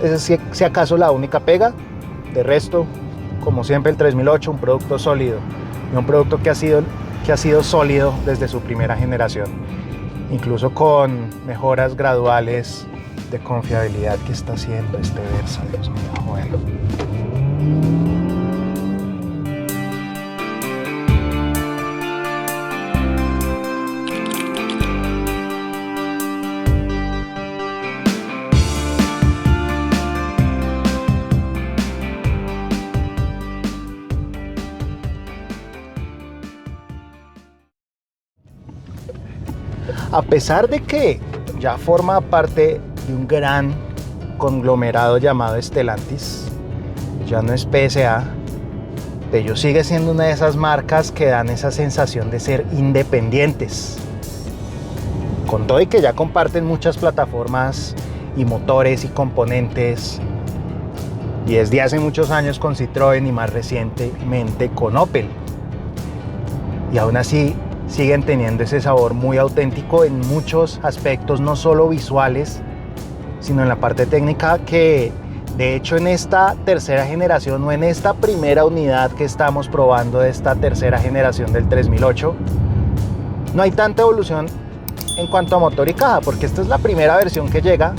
Esa es si acaso la única pega. De resto, como siempre, el 3008, un producto sólido y un producto que ha sido sólido desde su primera generación, incluso con mejoras graduales de confiabilidad que está haciendo este Versa. Dios mío, bueno. A pesar de que ya forma parte de un gran conglomerado llamado Stellantis, ya no es PSA, Peugeot sigue siendo una de esas marcas que dan esa sensación de ser independientes. Con todo y que ya comparten muchas plataformas y motores y componentes, y desde hace muchos años con Citroën y más recientemente con Opel. Y aún así siguen teniendo ese sabor muy auténtico en muchos aspectos, no solo visuales, sino en la parte técnica, que de hecho en esta tercera generación o en esta primera unidad que estamos probando de esta tercera generación del 3008, no hay tanta evolución en cuanto a motor y caja, porque esta es la primera versión que llega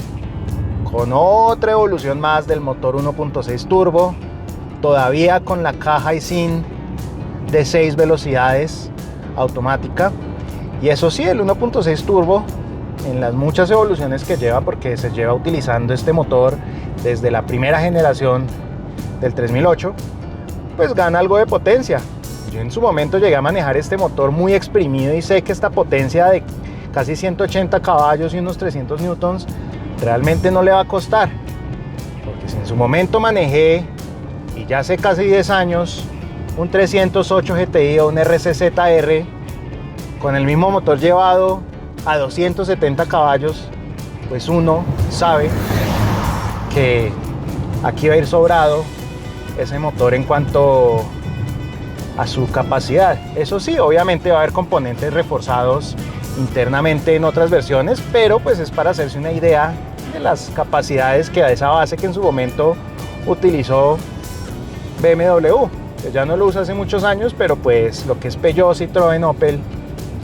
con otra evolución más del motor 1.6 turbo, todavía con la caja y sin de 6 velocidades automática. Y eso sí, el 1.6 turbo, en las muchas evoluciones que lleva, porque se lleva utilizando este motor desde la primera generación del 3008, pues gana algo de potencia. Yo en su momento llegué a manejar este motor muy exprimido y sé que esta potencia de casi 180 caballos y unos 300 newtons realmente no le va a costar, porque si en su momento manejé, y ya hace casi 10 años, un 308 GTI o un RCZR con el mismo motor llevado a 270 caballos, pues uno sabe que aquí va a ir sobrado ese motor en cuanto a su capacidad. Eso sí, obviamente va a haber componentes reforzados internamente en otras versiones, pero pues es para hacerse una idea de las capacidades que da esa base que en su momento utilizó BMW. Ya no lo usa hace muchos años, pero pues lo que es Peugeot, Citroën, Opel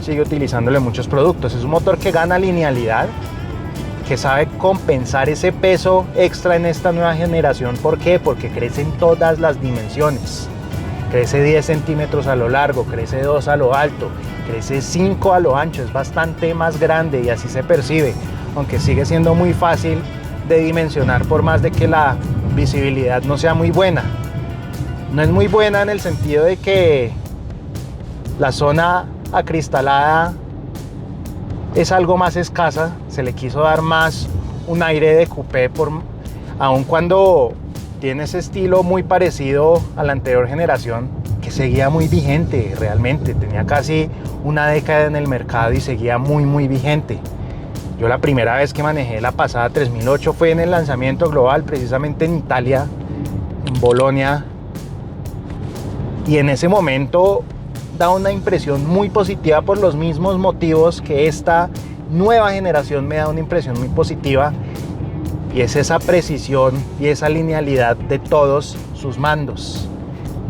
sigue utilizándolo en muchos productos. Es un motor que gana linealidad, que sabe compensar ese peso extra en esta nueva generación. ¿Por qué? Porque crece en todas las dimensiones. Crece 10 centímetros a lo largo, crece 2 a lo alto, crece 5 a lo ancho, es bastante más grande y así se percibe, aunque sigue siendo muy fácil de dimensionar por más de que la visibilidad no sea muy buena. No es muy buena en el sentido de que la zona acristalada es algo más escasa, se le quiso dar más un aire de coupé, aun cuando tiene ese estilo muy parecido a la anterior generación, que seguía muy vigente realmente, tenía casi una década en el mercado y seguía muy vigente. Yo la primera vez que manejé la pasada 3008 fue en el lanzamiento global, precisamente en Italia, en Bolonia, y en ese momento da una impresión muy positiva por los mismos motivos que esta nueva generación me da una impresión muy positiva, y es esa precisión y esa linealidad de todos sus mandos.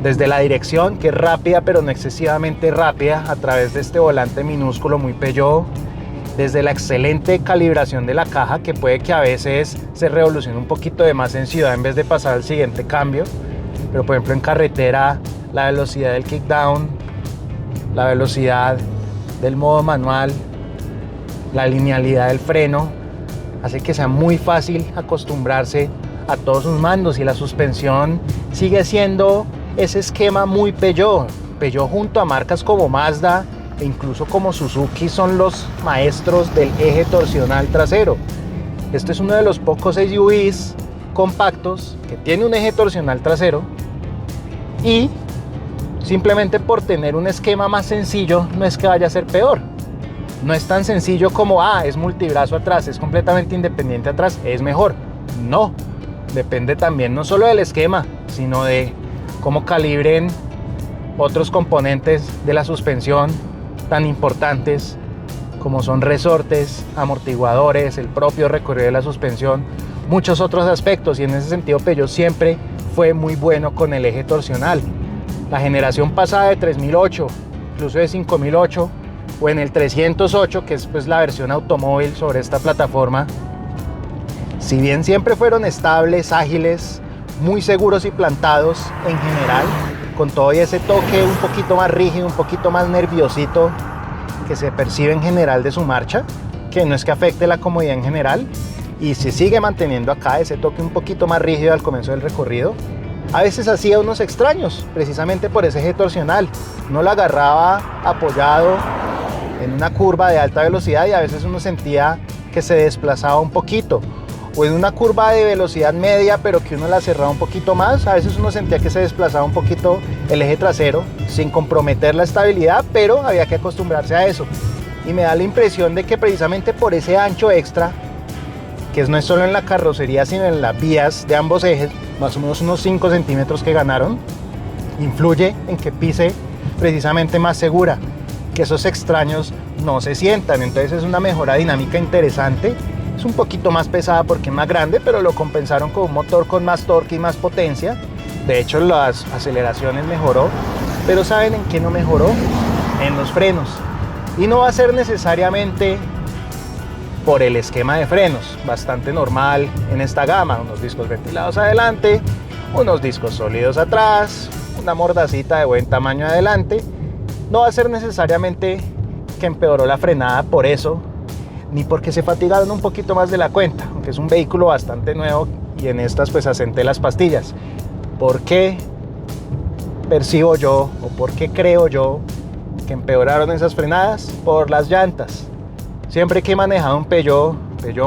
Desde la dirección, que es rápida pero no excesivamente rápida, a través de este volante minúsculo muy Peugeot, desde la excelente calibración de la caja, que puede que a veces se revolucione un poquito de más en ciudad en vez de pasar al siguiente cambio, pero por ejemplo en carretera la velocidad del kickdown, la velocidad del modo manual, la linealidad del freno, hace que sea muy fácil acostumbrarse a todos sus mandos. Y la suspensión sigue siendo ese esquema muy Peugeot. Peugeot junto a marcas como Mazda e incluso como Suzuki son los maestros del eje torsional trasero. Este es uno de los pocos SUVs compactos que tiene un eje torsional trasero, y simplemente por tener un esquema más sencillo no es que vaya a ser peor. No es tan sencillo como, es multibrazo atrás, es completamente independiente atrás, es mejor. No, depende también no solo del esquema, sino de cómo calibren otros componentes de la suspensión tan importantes como son resortes, amortiguadores, el propio recorrido de la suspensión, muchos otros aspectos, y en ese sentido Peugeot siempre fue muy bueno con el eje torsional. La generación pasada de 3008, incluso de 5008 o en el 308, que es pues la versión automóvil sobre esta plataforma, si bien siempre fueron estables, ágiles, muy seguros y plantados en general, con todo y ese toque un poquito más rígido, un poquito más nerviosito que se percibe en general de su marcha, que no es que afecte la comodidad en general, y se sigue manteniendo acá ese toque un poquito más rígido al comienzo del recorrido. A veces hacía unos extraños, precisamente por ese eje torsional. Uno lo agarraba apoyado en una curva de alta velocidad y a veces uno sentía que se desplazaba un poquito. O en una curva de velocidad media, pero que uno la cerraba un poquito más, a veces uno sentía que se desplazaba un poquito el eje trasero, sin comprometer la estabilidad, pero había que acostumbrarse a eso. Y me da la impresión de que precisamente por ese ancho extra, que no es solo en la carrocería, sino en las vías de ambos ejes, más o menos unos 5 centímetros que ganaron, influye en que pise precisamente más segura, que esos extraños no se sientan. Entonces es una mejora dinámica interesante. Es un poquito más pesada porque es más grande, pero lo compensaron con un motor con más torque y más potencia. De hecho, las aceleraciones mejoró, pero ¿saben en qué no mejoró? En los frenos. Y no va a ser necesariamente por el esquema de frenos, bastante normal en esta gama, unos discos ventilados adelante, unos discos sólidos atrás, una mordacita de buen tamaño adelante. No va a ser necesariamente que empeoró la frenada por eso, ni porque se fatigaron un poquito más de la cuenta, aunque es un vehículo bastante nuevo y en estas pues asenté las pastillas. ¿Por qué percibo yo o por qué creo yo que empeoraron esas frenadas? Por las llantas. Siempre que he manejado un Peugeot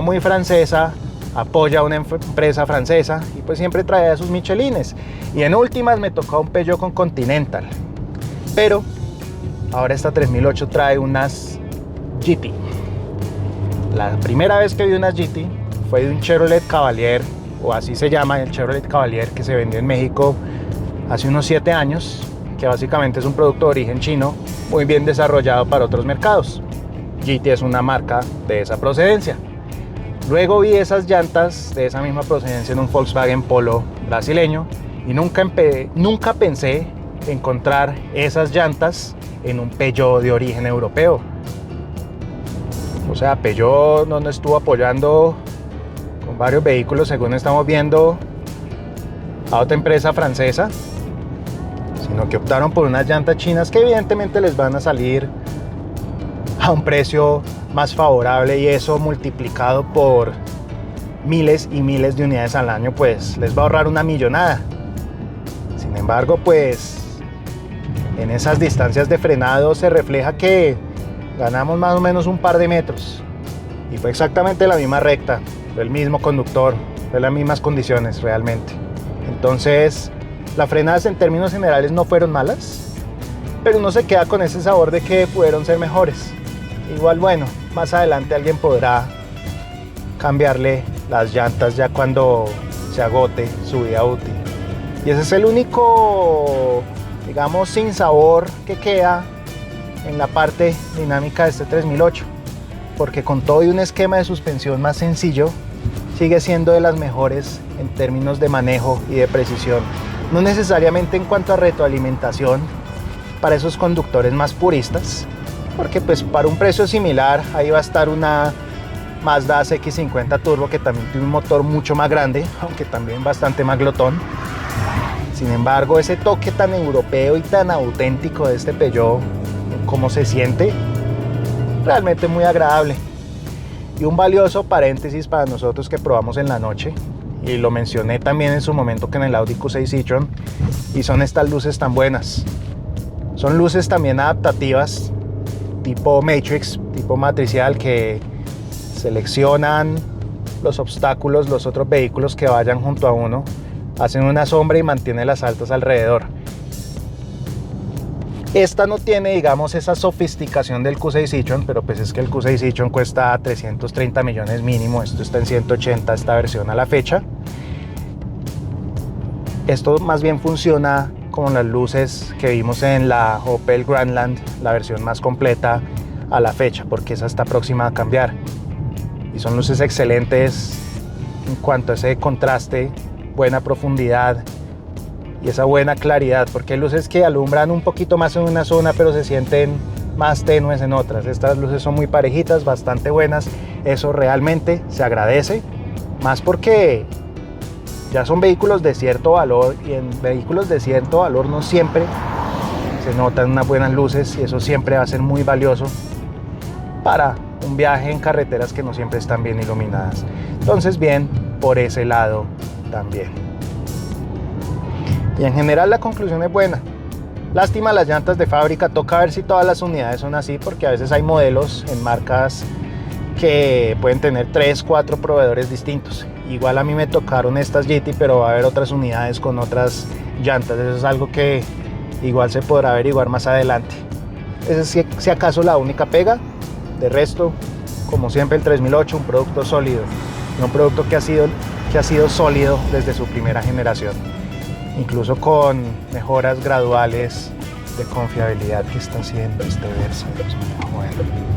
muy francesa, apoya a una empresa francesa y pues siempre traía sus Michelines. Y en últimas me tocó un Peugeot con Continental. Pero ahora esta 3008 trae unas GT. La primera vez que vi unas GT fue de un Chevrolet Cavalier, o así se llama, el Chevrolet Cavalier, que se vendió en México hace unos 7 años, que básicamente es un producto de origen chino, muy bien desarrollado para otros mercados. GT es una marca de esa procedencia. Luego vi esas llantas de esa misma procedencia en un Volkswagen Polo brasileño y nunca pensé encontrar esas llantas en un Peugeot de origen europeo. O sea, Peugeot no nos estuvo apoyando con varios vehículos, según estamos viendo, a otra empresa francesa, sino que optaron por unas llantas chinas que evidentemente les van a salir a un precio más favorable, y eso multiplicado por miles y miles de unidades al año pues les va a ahorrar una millonada. Sin embargo, pues en esas distancias de frenado se refleja que ganamos más o menos un par de metros, y fue exactamente la misma recta, fue el mismo conductor, fue las mismas condiciones realmente. Entonces las frenadas en términos generales no fueron malas, pero uno se queda con ese sabor de que pudieron ser mejores. Igual, bueno, más adelante alguien podrá cambiarle las llantas ya cuando se agote su vida útil. Y ese es el único, digamos, sinsabor que queda en la parte dinámica de este 3008, porque con todo y un esquema de suspensión más sencillo, sigue siendo de las mejores en términos de manejo y de precisión. No necesariamente en cuanto a retroalimentación para esos conductores más puristas, porque pues para un precio similar ahí va a estar una Mazda CX-50 Turbo, que también tiene un motor mucho más grande, aunque también bastante más glotón. Sin embargo, ese toque tan europeo y tan auténtico de este Peugeot, como se siente, realmente muy agradable. Y un valioso paréntesis para nosotros que probamos en la noche, y lo mencioné también en su momento que en el Audi Q6 e-tron, y son estas luces tan buenas. Son luces también adaptativas, tipo Matrix, tipo matricial, que seleccionan los obstáculos, los otros vehículos que vayan junto a uno, hacen una sombra y mantienen las altas alrededor. Esta no tiene, digamos, esa sofisticación del Q6 e-tron, pero pues es que el Q6 e-tron cuesta 330 millones mínimo, esto está en 180 esta versión a la fecha. Esto más bien funciona como las luces que vimos en la Opel Grandland, la versión más completa a la fecha, porque esa está próxima a cambiar. Y son luces excelentes, en cuanto a ese contraste, buena profundidad y esa buena claridad, porque hay luces que alumbran un poquito más en una zona pero se sienten más tenues en otras. Estas luces son muy parejitas, bastante buenas. Eso realmente se agradece, más porque ya son vehículos de cierto valor, y en vehículos de cierto valor no siempre se notan unas buenas luces, y eso siempre va a ser muy valioso para un viaje en carreteras que no siempre están bien iluminadas. Entonces, bien, por ese lado también. Y en general la conclusión es buena. Lástima las llantas de fábrica, toca ver si todas las unidades son así, porque a veces hay modelos en marcas que pueden tener 3, 4 proveedores distintos. Igual a mí me tocaron estas GT, pero va a haber otras unidades con otras llantas. Eso es algo que igual se podrá averiguar más adelante. Esa es si acaso la única pega. De resto, como siempre, el 3008, un producto sólido, un producto que ha sido sólido desde su primera generación, incluso con mejoras graduales de confiabilidad que está haciendo este Versa. Dios mío, bueno.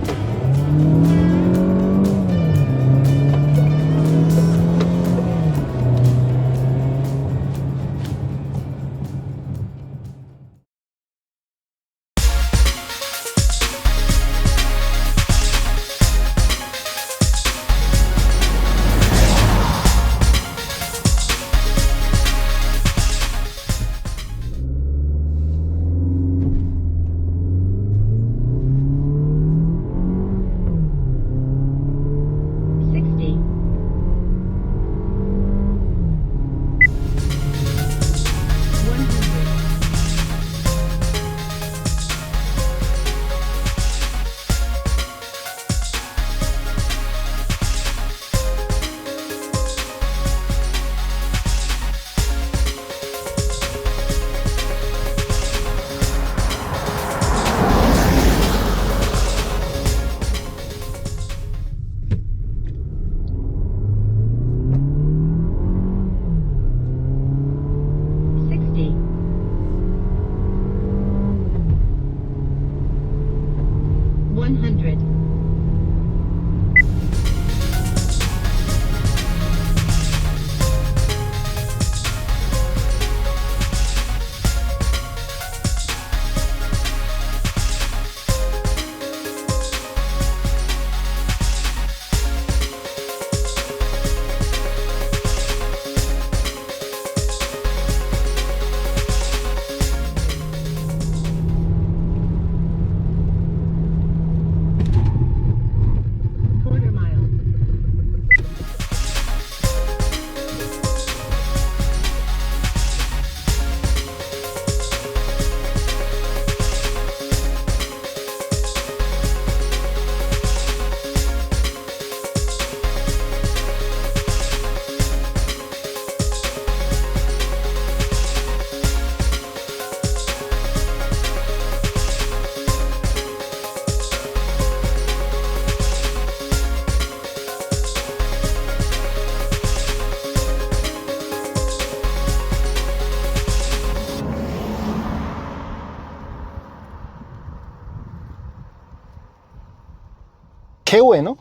Qué bueno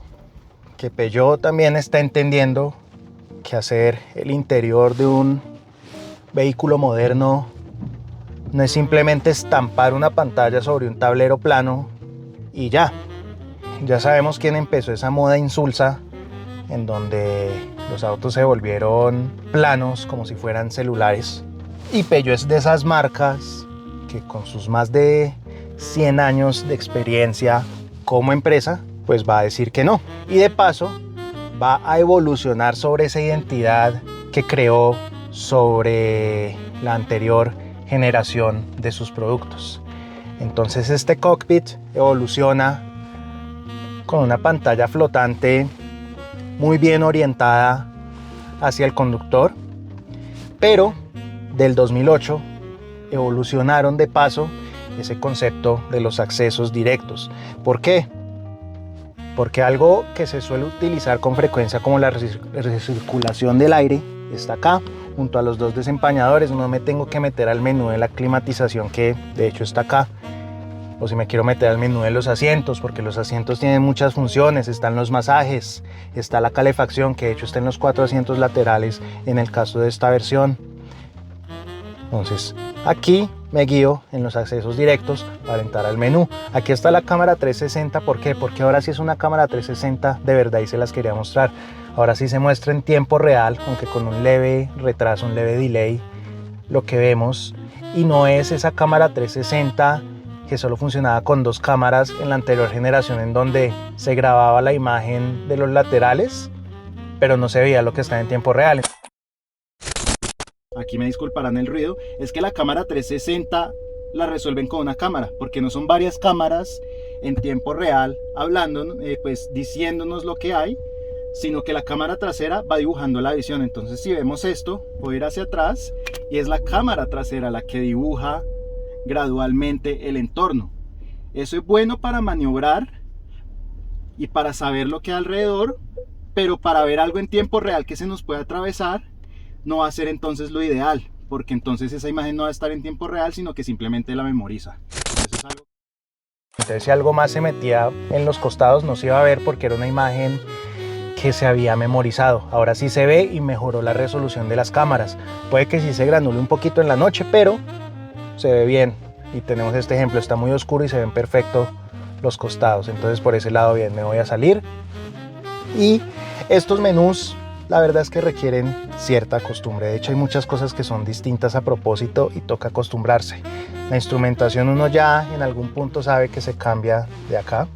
que Peugeot también está entendiendo que hacer el interior de un vehículo moderno no es simplemente estampar una pantalla sobre un tablero plano y ya. Ya sabemos quién empezó esa moda insulsa en donde los autos se volvieron planos como si fueran celulares. Y Peugeot es de esas marcas que con sus más de 100 años de experiencia como empresa, pues va a decir que no. Y de paso va a evolucionar sobre esa identidad que creó sobre la anterior generación de sus productos. Entonces este cockpit evoluciona con una pantalla flotante muy bien orientada hacia el conductor, pero del 2008 evolucionaron de paso ese concepto de los accesos directos. ¿Por qué? Porque algo que se suele utilizar con frecuencia como la recirculación del aire está acá, junto a los dos desempañadores. No me tengo que meter al menú de la climatización, que de hecho está acá. o si me quiero meter al menú de los asientos, porque los asientos tienen muchas funciones. Están los masajes, está la calefacción, que de hecho está en los 4 asientos laterales en el caso de esta versión. Entonces aquí me guío en los accesos directos para entrar al menú. Aquí está la cámara 360, ¿por qué? Porque ahora sí es una cámara 360 de verdad y se las quería mostrar. Ahora sí se muestra en tiempo real, aunque con un leve retraso, un leve delay, lo que vemos. Y no es esa cámara 360 que solo funcionaba con 2 cámaras en la anterior generación, en donde se grababa la imagen de los laterales, pero no se veía lo que está en tiempo real. Aquí me disculparán el ruido, es que la cámara 360 la resuelven con una cámara, porque no son varias cámaras en tiempo real hablando, pues diciéndonos lo que hay, sino que la cámara trasera va dibujando la visión. Entonces si vemos esto, voy a ir hacia atrás y es la cámara trasera la que dibuja gradualmente el entorno. Eso es bueno para maniobrar y para saber lo que hay alrededor, pero para ver algo en tiempo real que se nos puede atravesar no va a ser entonces lo ideal, porque entonces esa imagen no va a estar en tiempo real, sino que simplemente la memoriza. Eso es algo... Entonces si algo más se metía en los costados no se iba a ver, porque era una imagen que se había memorizado. Ahora sí se ve y mejoró la resolución de las cámaras. Puede que sí se granule un poquito en la noche, pero se ve bien. Y tenemos este ejemplo, está muy oscuro y se ven perfecto los costados. Entonces por ese lado bien, me voy a salir. Y estos menús, la verdad es que requieren cierta costumbre. De hecho hay muchas cosas que son distintas a propósito y toca acostumbrarse. La instrumentación uno ya en algún punto sabe que se cambia de acá.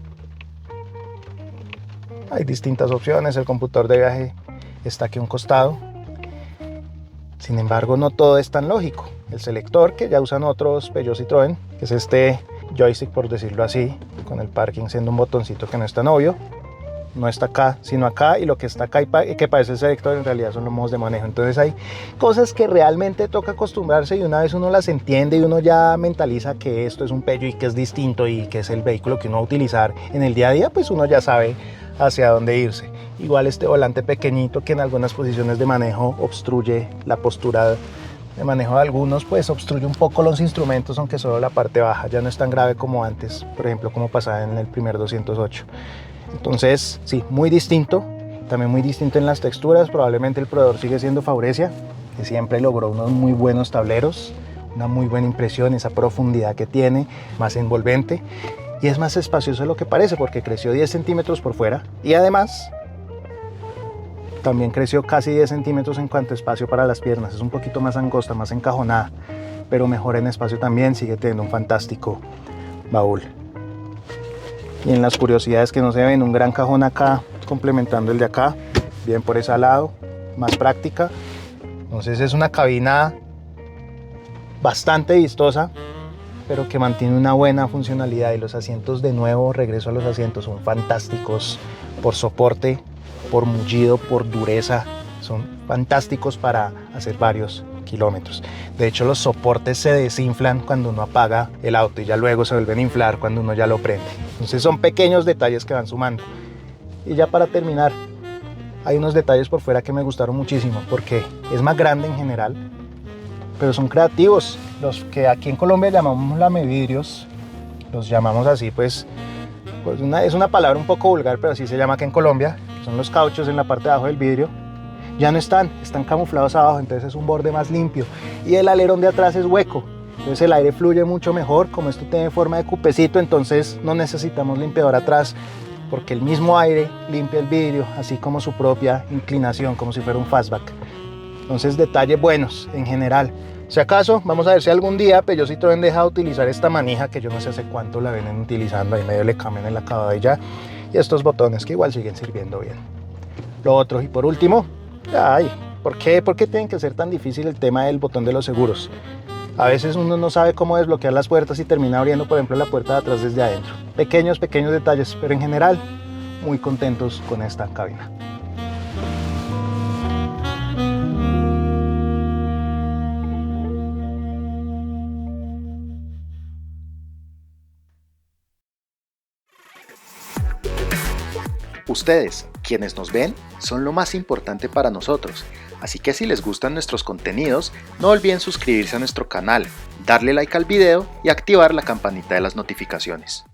Hay distintas opciones, el computador de viaje está aquí a un costado. Sin embargo, no todo es tan lógico. El selector, que ya usan otros Peugeot Citroën, que es este joystick, por decirlo así, con el parking siendo un botoncito que no es tan obvio. No está acá, sino acá, y lo que está acá y que parece el selector en realidad son los modos de manejo. Entonces hay cosas que realmente toca acostumbrarse, y una vez uno las entiende y uno ya mentaliza que esto es un Peugeot y que es distinto y que es el vehículo que uno va a utilizar en el día a día, pues uno ya sabe hacia dónde irse. Igual este volante pequeñito que en algunas posiciones de manejo obstruye la postura de manejo de algunos, pues obstruye un poco los instrumentos, aunque solo la parte baja. Ya no es tan grave como antes, por ejemplo, como pasaba en el primer 208. Entonces, sí, muy distinto. También muy distinto en las texturas. Probablemente el proveedor sigue siendo Faurecia, que siempre logró unos muy buenos tableros, una muy buena impresión, esa profundidad que tiene, más envolvente. Y es más espacioso de lo que parece, porque creció 10 centímetros por fuera y además también creció casi 10 centímetros en cuanto a espacio para las piernas. Es un poquito más angosta, más encajonada, pero mejor en espacio también. Sigue teniendo un fantástico baúl. Y en las curiosidades que no se ven, un gran cajón acá complementando el de acá, bien por ese lado, más práctica. Entonces es una cabina bastante vistosa, pero que mantiene una buena funcionalidad. Y los asientos, de nuevo, regreso a los asientos, son fantásticos por soporte, por mullido, por dureza. Son fantásticos para hacer varios kilómetros. De hecho, los soportes se desinflan cuando uno apaga el auto y ya luego se vuelven a inflar cuando uno ya lo prende. Entonces son pequeños detalles que van sumando. Y ya para terminar, hay unos detalles por fuera que me gustaron muchísimo, porque es más grande en general, pero son creativos. Los que aquí en Colombia llamamos lamevidrios, los llamamos así, pues es una palabra un poco vulgar, pero así se llama aquí en Colombia. Son los cauchos en la parte de abajo del vidrio. Ya no están camuflados abajo, entonces es un borde más limpio. Y el alerón de atrás es hueco, entonces el aire fluye mucho mejor. Como esto tiene forma de cupecito, entonces no necesitamos limpiador atrás, porque el mismo aire limpia el vidrio, así como su propia inclinación, como si fuera un fastback. Entonces, detalles buenos en general. Si acaso, vamos a ver si algún día Peugeot Citroën deja de utilizar esta manija, que yo no sé hace cuánto la vienen utilizando, ahí medio le cambian el acabado y ya. Y estos botones que igual siguen sirviendo bien. Lo otro, y por último, ay, ¿por qué tienen que ser tan difícil el tema del botón de los seguros? A veces uno no sabe cómo desbloquear las puertas y termina abriendo, por ejemplo, la puerta de atrás desde adentro. Pequeños detalles, pero en general, muy contentos con esta cabina. Ustedes, quienes nos ven, son lo más importante para nosotros, así que si les gustan nuestros contenidos, no olviden suscribirse a nuestro canal, darle like al video y activar la campanita de las notificaciones.